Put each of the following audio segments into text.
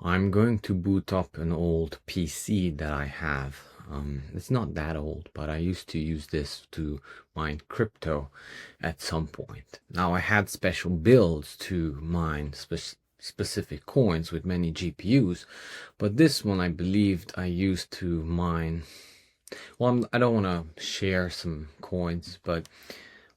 I'm going to boot up an old PC that I have. It's not that old, but I used to use this to mine crypto at some point. Now I had special builds to mine specific coins with many GPUs, but this one I believed I used to mine. Well, I don't want to share some coins, but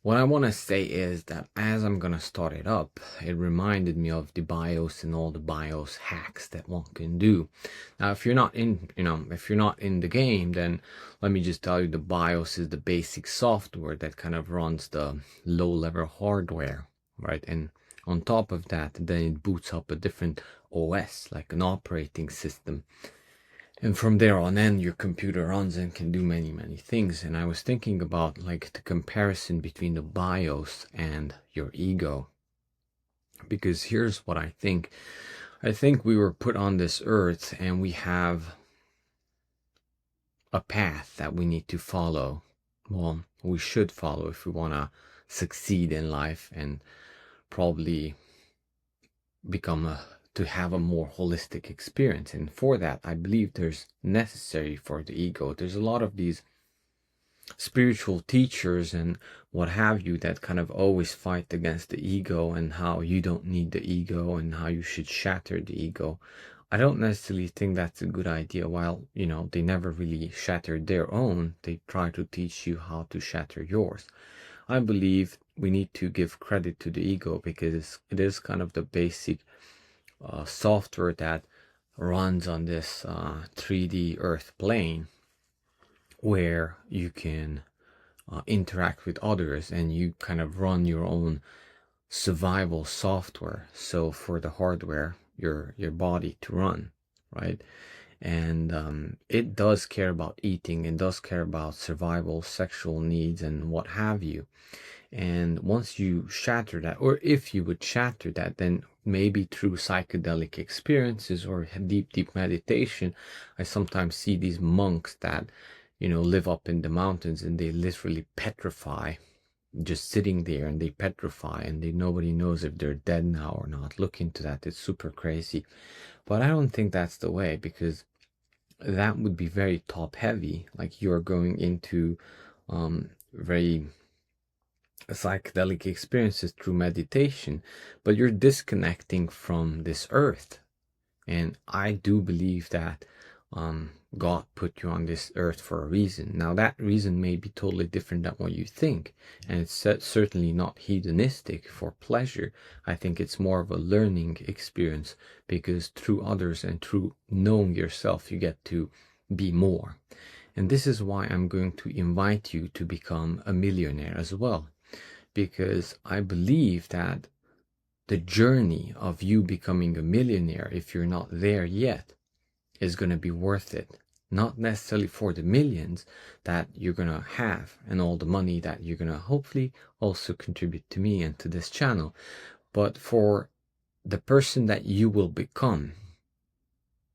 what I want to say is that as I'm gonna start it up, it reminded me of the BIOS and all the BIOS hacks that one can do. Now, if you're not in, if you're not in the game, then let me just tell you the BIOS is the basic software that kind of runs the low-level hardware, right? And on top of that, then it boots up a different OS, like an operating system. And from there on in, your computer runs and can do many, many things. And I was thinking about like the comparison between the BIOS and your ego. Because here's what I think. I think we were put on this earth and we have a path that we need to follow. Well, we should follow if we want to succeed in life and probably to have a more holistic experience. And for that, I believe there's necessary for the ego. There's a lot of these spiritual teachers and what have you that kind of always fight against the ego and how you don't need the ego and how you should shatter the ego. I don't necessarily think that's a good idea. While, they never really shattered their own, they try to teach you how to shatter yours. I believe we need to give credit to the ego because it is kind of the basic software that runs on this 3D earth plane where you can interact with others and you kind of run your own survival software. So for the hardware, your body to run, right? And it does care about eating, it does care about survival, sexual needs, and what have you. And once you shatter that, or if you would shatter that, then maybe through psychedelic experiences or deep meditation, I sometimes see these monks that, live up in the mountains and they literally petrify, just sitting there, and they petrify and nobody knows if they're dead now or not. Look into that, it's super crazy. But I don't think that's the way, because that would be very top heavy. Like you're going into very psychedelic experiences through meditation, but you're disconnecting from this earth. And I do believe that God put you on this earth for a reason. Now that reason may be totally different than what you think, and it's certainly not hedonistic for pleasure. I think it's more of a learning experience, because through others and through knowing yourself, you get to be more. And this is why I'm going to invite you to become a millionaire as well, because I believe that the journey of you becoming a millionaire, if you're not there yet, is going to be worth it. Not necessarily for the millions that you're going to have and all the money that you're going to hopefully also contribute to me and to this channel, but for the person that you will become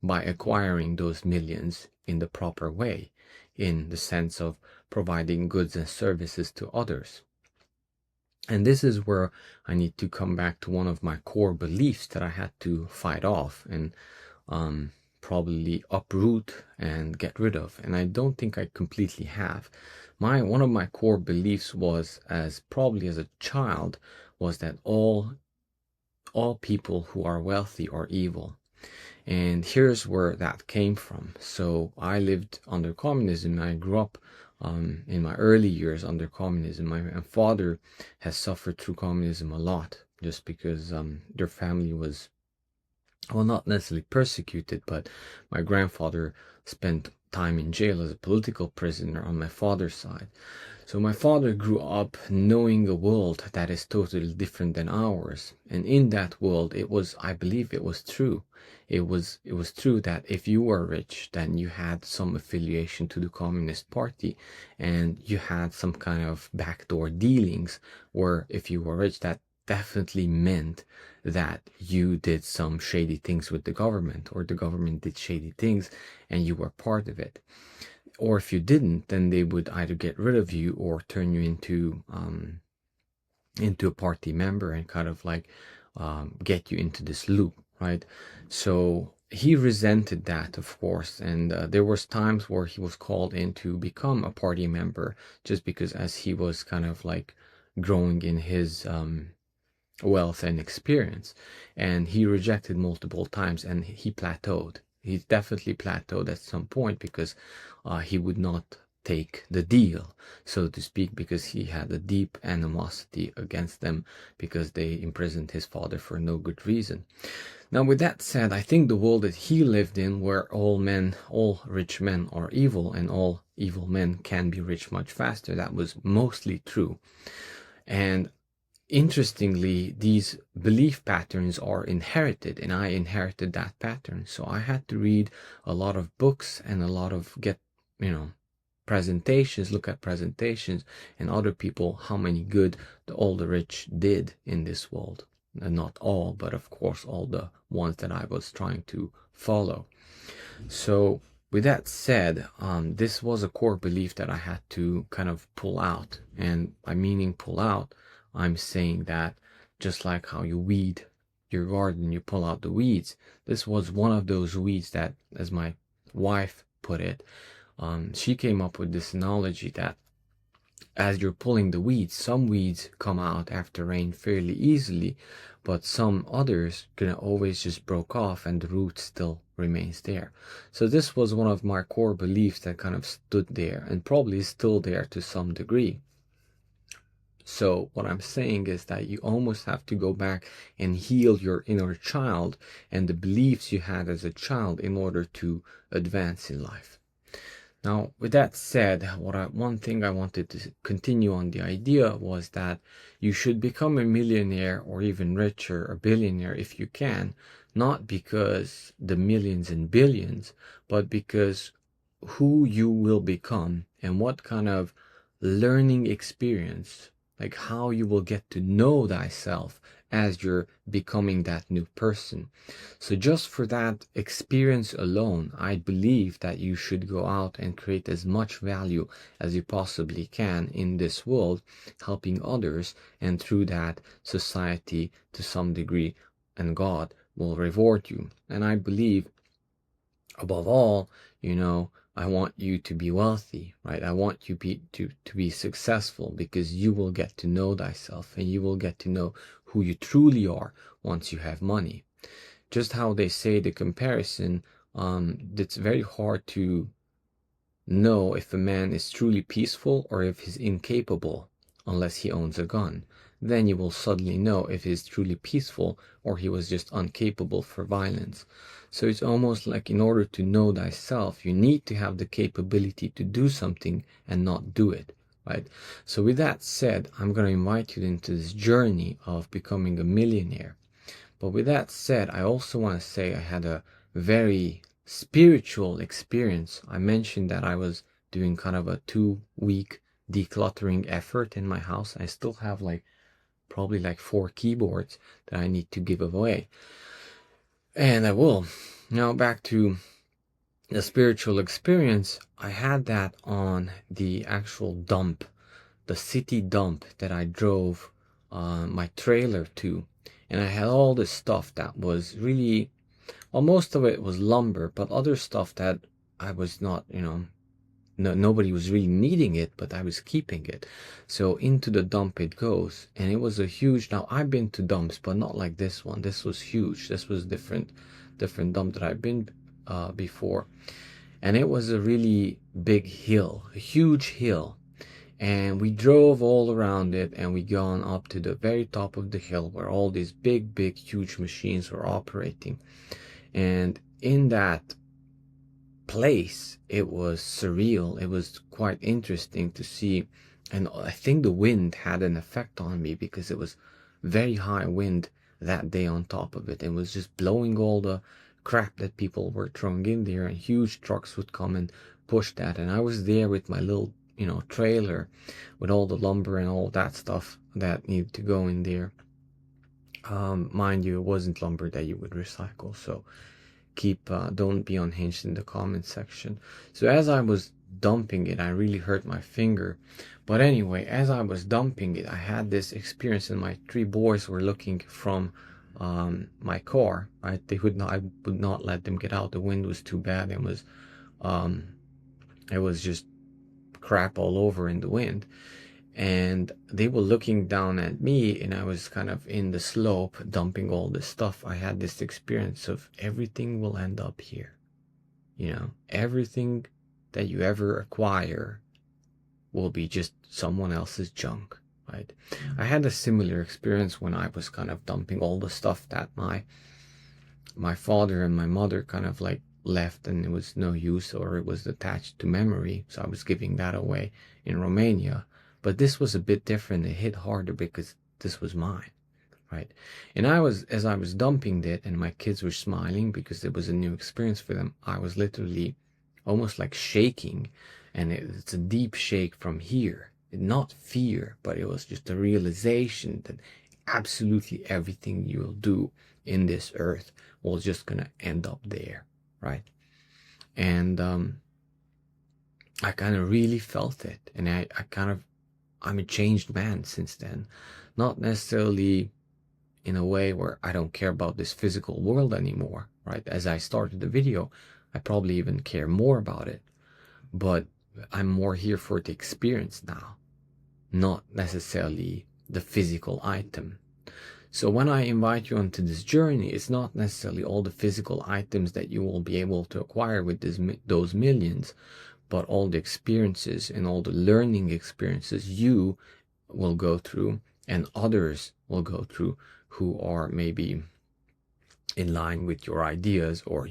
by acquiring those millions in the proper way, in the sense of providing goods and services to others. And this is where I need to come back to one of my core beliefs that I had to fight off and probably uproot and get rid of. And I don't think I completely have. One of my core beliefs was, probably as a child, was that all people who are wealthy are evil. And here's where that came from. So I lived under communism. I grew up in my early years under communism. My father has suffered through communism a lot, just because their family was, well, not necessarily persecuted, but my grandfather spent time in jail as a political prisoner on my father's side. So my father grew up knowing a world that is totally different than ours. And in that world, I believe it was true. It was true that if you were rich, then you had some affiliation to the Communist Party, and you had some kind of backdoor dealings, where if you were rich, that definitely meant that you did some shady things with the government, or the government did shady things and you were part of it. Or if you didn't, then they would either get rid of you or turn you into a party member and kind of like get you into this loop, right? So he resented that, of course, and there was times where he was called in to become a party member, just because as he was kind of like growing in his wealth and experience, and he rejected multiple times, and he plateaued. He definitely plateaued at some point, because he would not take the deal, so to speak, because he had a deep animosity against them, because they imprisoned his father for no good reason. Now, with that said, I think the world that he lived in, where all rich men are evil, and all evil men can be rich much faster, that was mostly true. And interestingly, these belief patterns are inherited, and I inherited that pattern. So I had to read a lot of books and a lot of presentations, look at presentations and other people, how many good all the rich did in this world. And not all, but of course all the ones that I was trying to follow. So with that said, this was a core belief that I had to kind of pull out. And by meaning pull out, I'm saying that just like how you weed your garden, you pull out the weeds. This was one of those weeds that, as my wife put it, she came up with this analogy that as you're pulling the weeds, some weeds come out after rain fairly easily, but some others can always just broke off and the root still remains there. So this was one of my core beliefs that kind of stood there, and probably is still there to some degree. So what I'm saying is that you almost have to go back and heal your inner child and the beliefs you had as a child in order to advance in life. Now, with that said, one thing I wanted to continue on the idea was that you should become a millionaire, or even richer, a billionaire if you can, not because the millions and billions, but because who you will become and what kind of learning experience, like how you will get to know thyself as you're becoming that new person. So just for that experience alone, I believe that you should go out and create as much value as you possibly can in this world, helping others, and through that, society to some degree and God will reward you. And I believe, above all, I want you to be wealthy, right? I want you to be successful, because you will get to know thyself, and you will get to know who you truly are once you have money. Just how they say the comparison, it's very hard to know if a man is truly peaceful or if he's incapable unless he owns a gun. Then you will suddenly know if he's truly peaceful or he was just incapable for violence. So it's almost like, in order to know thyself, you need to have the capability to do something and not do it, right? So with that said, I'm going to invite you into this journey of becoming a millionaire. But with that said, I also want to say I had a very spiritual experience. I mentioned that I was doing kind of a 2-week decluttering effort in my house. I still have probably 4 keyboards that I need to give away. And I will. Now back to the spiritual experience. I had that on the actual dump, the city dump that I drove my trailer to. And I had all this stuff that was really, well, most of it was lumber, but other stuff that I was not, nobody was really needing it, but I was keeping it. So into the dump it goes, and it was a huge, now I've been to dumps, but not like this one. This was huge. This was different dump that I've been before. And it was a really big hill, a huge hill. And we drove all around it, and we gone up to the very top of the hill where all these big, huge machines were operating. And in that place, it was surreal. It was quite interesting to see. And I think the wind had an effect on me, because it was very high wind that day on top of it. It was just blowing all the crap that people were throwing in there, and huge trucks would come and push that. And I was there with my little trailer with all the lumber and all that stuff that needed to go in there. Mind you, it wasn't lumber that you would recycle, so don't be unhinged in the comment section. So as I was dumping it, I really hurt my finger. But anyway, as I was dumping it, I had this experience, and my 3 boys were looking from my car, right? I would not let them get out. The wind was too bad. It was just crap all over in the wind. And they were looking down at me, and I was kind of in the slope dumping all this stuff. I had this experience of everything will end up here. Everything that you ever acquire will be just someone else's junk, right? I had a similar experience when I was kind of dumping all the stuff that my father and my mother kind of like left, and it was no use, or it was attached to memory, so I was giving that away in Romania. But this was a bit different. It hit harder because this was mine, right? And as I was dumping it, and my kids were smiling because it was a new experience for them, I was literally almost like shaking, and it's a deep shake from here. Not fear, but it was just a realization that absolutely everything you'll do in this earth will just gonna end up there, right? And I kind of really felt it, and I'm a changed man since then. Not necessarily in a way where I don't care about this physical world anymore, right? As I started the video, I probably even care more about it, but I'm more here for the experience now, not necessarily the physical item. So when I invite you onto this journey, it's not necessarily all the physical items that you will be able to acquire with those millions, but all the experiences and all the learning experiences you will go through and others will go through who are maybe in line with your ideas, or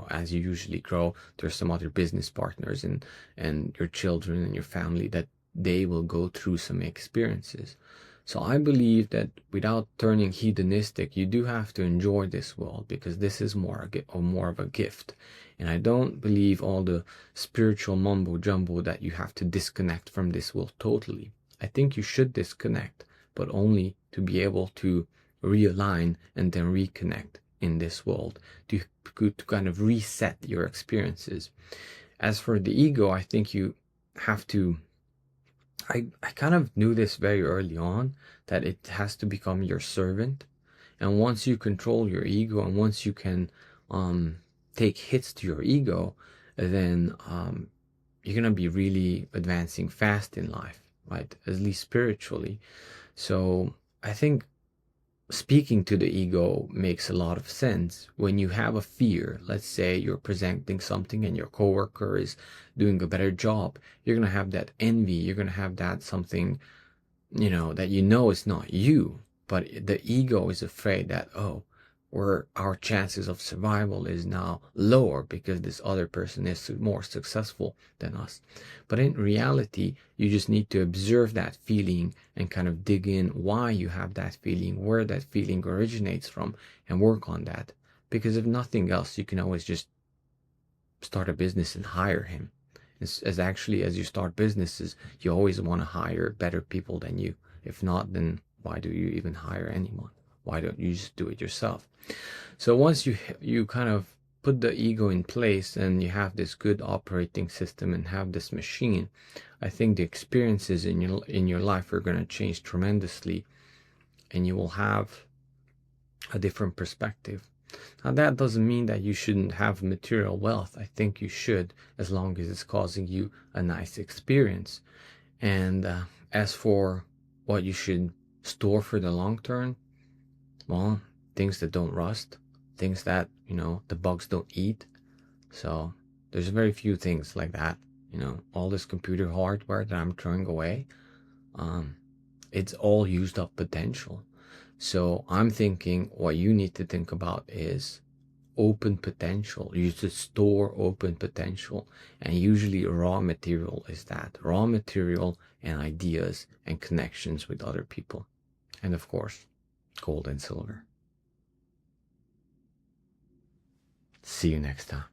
as you usually grow, there's some other business partners and your children and your family that they will go through some experiences. So I believe that without turning hedonistic, you do have to enjoy this world, because this is more of a gift. And I don't believe all the spiritual mumbo jumbo that you have to disconnect from this world totally. I think you should disconnect, but only to be able to realign and then reconnect in this world, to kind of reset your experiences. As for the ego, I think you have to, I kind of knew this very early on, that it has to become your servant. And once you control your ego, and once you can take hits to your ego, then you're going to be really advancing fast in life, right? At least spiritually. So I think speaking to the ego makes a lot of sense. When you have a fear, let's say you're presenting something and your coworker is doing a better job, you're going to have that envy. You're going to have that something, that it's not you, but the ego is afraid that, where our chances of survival is now lower because this other person is more successful than us. But in reality, you just need to observe that feeling and kind of dig in why you have that feeling, where that feeling originates from, and work on that. Because if nothing else, you can always just start a business and hire him. As you start businesses, you always want to hire better people than you. If not, then why do you even hire anyone? Why don't you just do it yourself? So once you kind of put the ego in place and you have this good operating system and have this machine, I think the experiences in your life are going to change tremendously, and you will have a different perspective. Now that doesn't mean that you shouldn't have material wealth. I think you should, as long as it's causing you a nice experience. And as for what you should store for the long term, well, things that don't rust, things that, the bugs don't eat. So there's very few things like that. All this computer hardware that I'm throwing away, it's all used up potential. So I'm thinking what you need to think about is open potential. You should store open potential. And usually raw material is that. Raw material and ideas and connections with other people. And of course, gold and silver. See you next time.